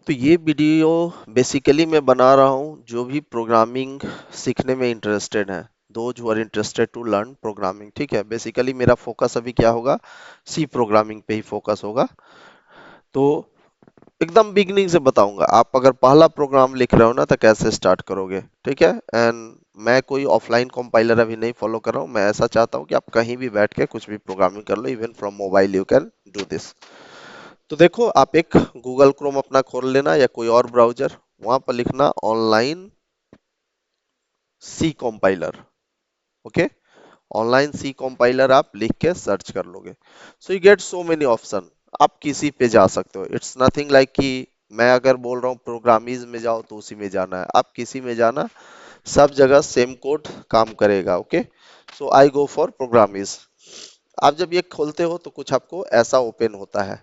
तो ये video basically मैं बना रहा हूँ जो भी प्रोग्रामिंग सीखने में इंटरेस्टेड है, those who are interested to learn programming. ठीक है, बेसिकली मेरा फोकस अभी क्या होगा, सी प्रोग्रामिंग पे ही फोकस होगा। तो एकदम बिगनिंग से बताऊंगा, आप अगर पहला प्रोग्राम लिख रहे हो ना तो कैसे स्टार्ट करोगे। ठीक है, एंड मैं कोई ऑफलाइन कंपाइलर अभी नहीं फॉलो कर रहा हूँ। मैं ऐसा चाहता हूँ कि आप कहीं भी बैठ के कुछ भी प्रोग्रामिंग कर लो, even from mobile you can do this. तो देखो, आप एक गूगल क्रोम अपना खोल लेना या कोई और ब्राउजर, वहां पर लिखना online C compiler. Okay, online C compiler आप लिख के सर्च कर लोगे, so you get so many option. आप किसी पे जा सकते हो, इट्स नथिंग लाइक कि मैं अगर बोल रहा हूँ प्रोग्रामीज में जाओ तो उसी में जाना है, आप किसी में जाना, सब जगह सेम कोड काम करेगा। Okay, so I go for Programiz. आप जब ये खोलते हो तो कुछ आपको ऐसा ओपन होता है।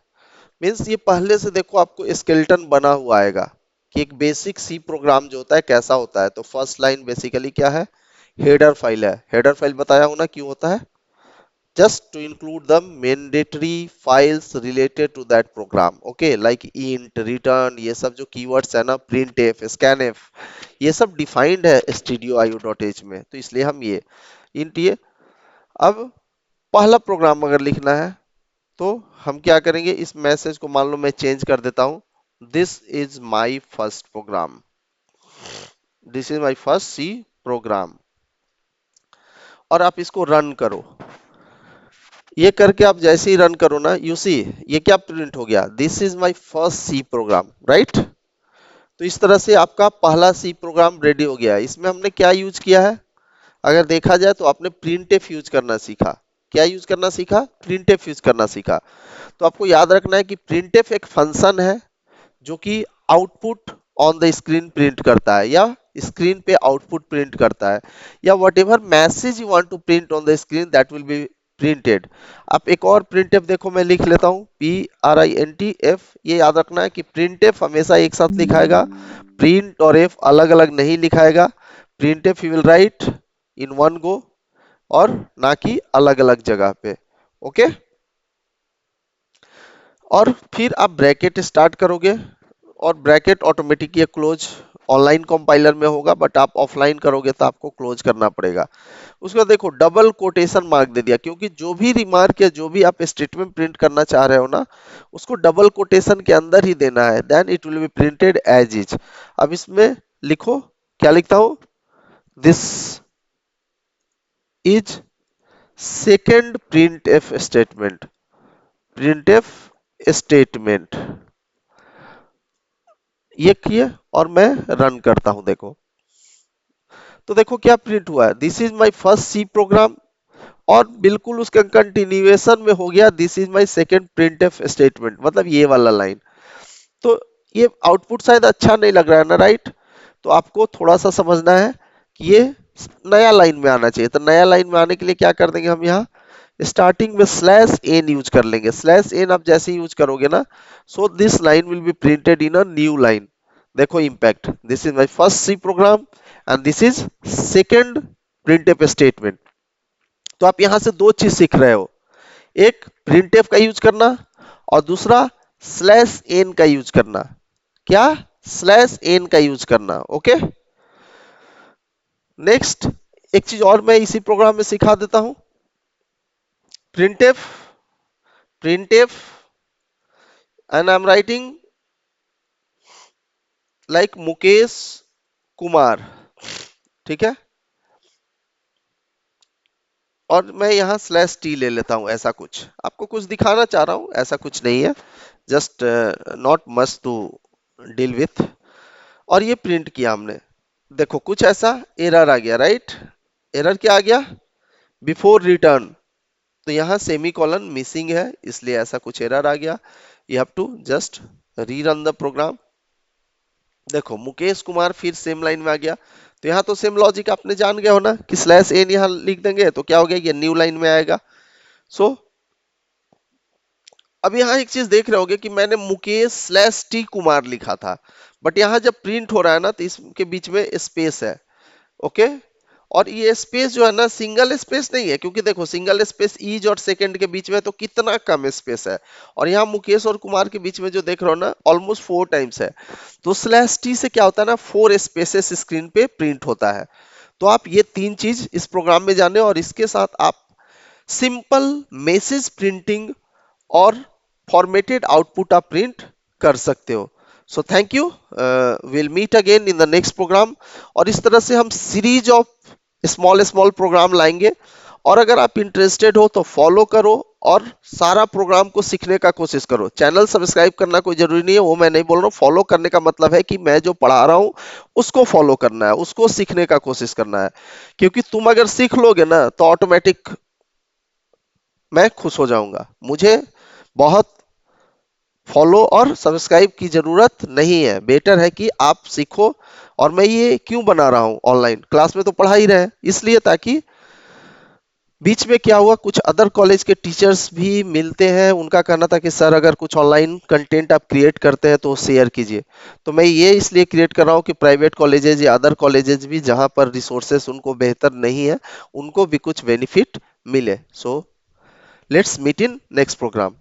मीन्स ये पहले से देखो आपको स्केलेटन बना हुआ आएगा कि एक बेसिक सी प्रोग्राम जो होता है कैसा होता है। तो फर्स्ट लाइन बेसिकली क्या है, हेडर फाइल है। हेडर फाइल बताया हूं ना क्यों होता है, just to include the mandatory files related to that program। okay, like int, return, ये सब जो keywords है ना, printf, scanf, ये सब डिफाइंड है stdio.io.h में, तो इसलिए हम ये int ये। अब पहला प्रोग्राम अगर लिखना है तो हम क्या करेंगे, इस मैसेज को मान लो मैं चेंज कर देता हूं, this is my first program, this is my first C program, और आप इसको रन करो। ये करके आप जैसे ही रन करो ना, यू सी ये क्या प्रिंट हो गया, this is my first C program, right. तो इस तरह से आपका पहला सी प्रोग्राम रेडी हो गया है। इसमें हमने क्या यूज किया है, अगर देखा जाए तो आपने प्रिंटफ यूज करना सीखा। क्या यूज करना सीखा, प्रिंटफ यूज करना सीखा। तो आपको याद रखना है कि प्रिंटफ एक फंक्शन है जो कि output on the screen print करता है, या स्क्रीन पे आउटपुट प्रिंट करता है, या whatever message you want to print on the screen that will be printed. आप एक और प्रिंट एफ देखो, मैं लिख लेता हूं printf। ये याद रखना है कि प्रिंट एफ हमेशा एक साथ लिखाएगा, प्रिंट और एफ अलग अलग नहीं लिखाएगा। Print f you will write in one go, और ना कि अलग अलग जगह पे। ओके, और फिर आप ब्रैकेट स्टार्ट करोगे, और ब्रैकेट ऑटोमेटिक ये क्लोज ऑनलाइन कंपाइलर में होगा, बट आप ऑफलाइन करोगे तो आपको क्लोज करना पड़ेगा। उसके बाद देखो डबल कोटेशन मार्क दे दिया, क्योंकि जो भी रिमार्क या जो भी आप स्टेटमेंट प्रिंट करना चाह रहे हो ना, उसको डबल कोटेशन के अंदर ही देना है, then it will be printed as is. अब इसमें लिखो, क्या लिखता हूं, this is second printf statement, printf statement, ये किए और मैं रन करता हूं। देखो, तो देखो क्या प्रिंट हुआ है, this is my first C program, और बिल्कुल उसका कंटिन्यूएशन में हो गया, this is my second printf statement, मतलब ये वाला लाइन। तो ये आउटपुट शायद अच्छा नहीं लग रहा है ना, राइट। तो आपको थोड़ा सा समझना है कि ये नया लाइन में आना चाहिए। तो नया लाइन में आने के लिए क्या कर देंगे हम, यहाँ स्टार्टिंग में स्लैश एन यूज कर लेंगे। स्लैश एन आप जैसे यूज करोगे ना, so this line will be printed in a new line. देखो impact, this is my first C program and this is second printf statement. तो आप यहां से दो चीज सीख रहे हो, एक प्रिंटफ का यूज करना, और दूसरा स्लैश एन का यूज करना। क्या, स्लैश एन का यूज करना। ओके, नेक्स्ट एक चीज और मैं इसी प्रोग्राम में सिखा देता हूं, printf, printf, and I am writing like Mukesh Kumar. ठीक है, और मैं यहाँ स्लैश टी ले लेता हूँ, ऐसा कुछ आपको कुछ दिखाना चाह रहा हूँ, ऐसा कुछ नहीं है, just not much to deal with. और ये प्रिंट किया हमने, देखो कुछ ऐसा एरर आ गया, राइट। एरर क्या आ गया, बिफोर रिटर्न, तो यहाँ सेमी कॉलन मिसिंग है, इसलिए ऐसा कुछ एरर आ गया। You have to just rerun the program. देखो मुकेश कुमार फिर सेम लाइन में आ गया। तो यहाँ तो सेम लॉजिक आपने जान गया हो ना, कि स्लैश एन यहाँ लिख देंगे तो क्या हो गया, ये न्यू लाइन में आएगा। सो अब यहाँ एक चीज देख रहे होगे कि मैंने मुकेश स्लैश टी कुमार लिखा था, बट यहाँ जब प्रिंट हो रहा है ना तो इसके बीच में स्पेस है। ओके, और ये स्पेस जो है ना सिंगल स्पेस नहीं है, क्योंकि देखो सिंगल स्पेस ईज और सेकंड के बीच में तो कितना कम स्पेस है, और यहाँ मुकेश और कुमार के बीच में जो देख रहे हो ना ऑलमोस्ट 4 टाइम्स है। तो स्लैश टी से क्या होता है ना, 4 स्पेसेस स्क्रीन पे प्रिंट होता है। तो आप ये 3 चीज इस प्रोग्राम में जाने, और इसके साथ आप सिंपल मैसेज प्रिंटिंग और फॉर्मेटेड आउटपुट आप प्रिंट कर सकते हो। So thank you, will meet again in the next program. और इस तरह से हम series of small small program लाएंगे। और अगर आप इंटरेस्टेड हो तो फॉलो करो और सारा प्रोग्राम को सीखने का कोशिश करो। चैनल सब्सक्राइब करना कोई जरूरी नहीं है, वो मैं नहीं बोल रहा हूँ। फॉलो करने का मतलब है कि मैं जो पढ़ा रहा हूँ उसको फॉलो करना है, उसको सीखने का कोशिश करना है। क्योंकि तुम अगर सीख लोगे ना तो ऑटोमेटिक मैं खुश हो जाऊंगा। मुझे बहुत फॉलो और सब्सक्राइब की जरूरत नहीं है, बेटर है कि आप सीखो। और मैं ये क्यों बना रहा हूँ ऑनलाइन, क्लास में तो पढ़ा ही रहे हैं, इसलिए ताकि बीच में क्या हुआ, कुछ अदर कॉलेज के टीचर्स भी मिलते हैं, उनका कहना था कि सर अगर कुछ ऑनलाइन कंटेंट आप क्रिएट करते हैं तो शेयर कीजिए। तो मैं ये इसलिए क्रिएट कर रहा हूँ कि प्राइवेट कॉलेजेस या अदर कॉलेजेस भी जहाँ पर रिसोर्सेस उनको बेहतर नहीं है, उनको भी कुछ बेनिफिट मिले। So let's meet in next programme.